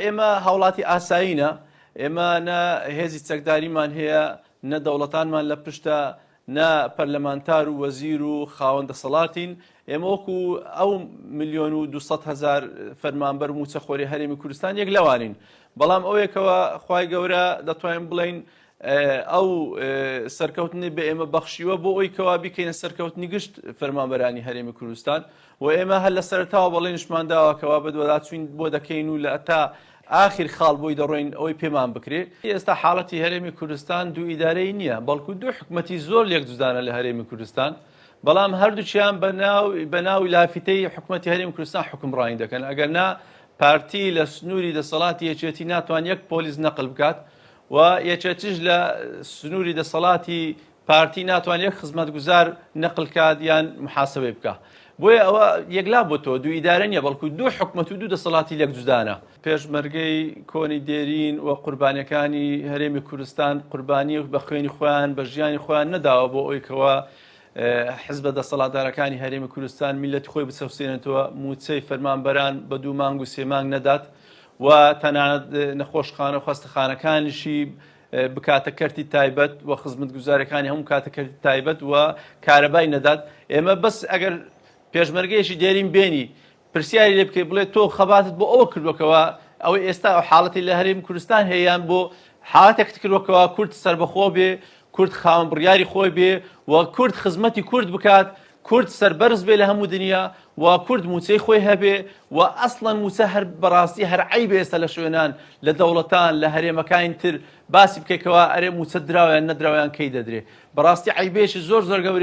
ئێمە هاوڵاتی ئاساییە، ئێمە نە هێزی چەکداریمان هەیە، نە دەوڵەتانمان لە پشتە، نە پەرلەمانتار و وەزیر و خاوەن دەسەڵاتین. ئێمە وەکو ئەو 1,200,000 فەرمانبەر و موچەخۆری هەرێمی کوردستان یەک لەوانین. بەڵام ئەوێکەوە خوای گەورە دەتوانین بڵین ئەو سەرکەوتنی بە ئێمە بەخشیوە بۆ ئەوی کەوا بیکەینە سەرکەوتنی گشت فەرمانبەرانی هەرێمی کوردستان و ئێمە هەر لە سەرتاوە بەڵێنشمان داوەکەوا بەدوەدا چوین بۆ دەکەین و لە ئەتا ئاخر خاڵ بۆی دەڕۆین ئەوەی پێمان بکرێ. ئێستا حاڵەتی هەرێمی کوردستان دوو ئیدارەی نییە، بەڵکو دوو حکومەتی زۆر لێک جودانە لە هەرێمی کوردستان، بەڵام هەردووچیان بە ناوی لافتەی حکومەتی هەرێمی کوردستان حکمڕانی دەکەن. ئەگەر نا پارتی لە سنووری دەسەڵاتی یەکێتی ناتوان یەک پۆلیس نەقل بکات و یەکێتیش لە سنووری دەسەڵاتی پارتی ناتوان یەک خزمەتگوزار نەقل کات یان محاسبەی بکە. بۆیە ئەوە یەکلا بۆ تۆ دوو ئیدارە نیە، بەڵکو دوو حکومەت و دوو دەسەڵاتی لێک جودانە. پێشمەرگەی کۆنی دێرین و قوربانیەکانی هەرێمی کوردستان قوربانی بە خوێنی خۆیان بە ژیانی خۆیان نەداوە بۆ ئەوەیکەوە حزبە دەسەڵاتدارەکانی هەرێمی کوردستان میلەتی خۆی بچەوسێنێتەوە، موچەی فەرمانبەران بە 2 مانگ و 3 مانگ نەدات و تەنانەت نەخۆشخانە و خەستەخانەکانیشی بکاتە کەرتی تایبەت و خزمەتگوزارەکانی هەموو کاتە کەرتی تایبەت و کارەبای نەدات. ئێمە بەس ئەگەر پێشمەرگەیەکی دێرین بێنی پرسیاری لێ بکەی بڵێ تۆ خەباتت بۆ ئەوە کردوەکەوە ئەوەی ئێستا حاڵەتی لە هەرێمی کوردستان هەیەیان بۆ حاڵەتێکت کردوەکەوە کورد سەربەخۆ بێ، کورد خاوەن بڕیاری خۆی بێ و کورد خزمەتی کورد بکات، کورد سەربەرز بێ لە هەموو دنیا و کورد موچەی خۆی هەبێ و ئەسڵەن موچە هەر بەڕاستی هەر عەیب ئێستا لە شوێنان لە دەوڵەتان لە هەرێمەکانی تر باسی بکەیتەوە ئەرێ موچە دراویان نەدراویان کەی دەدرێ. بەڕاستی عەیبێکی زۆر گەورەیە.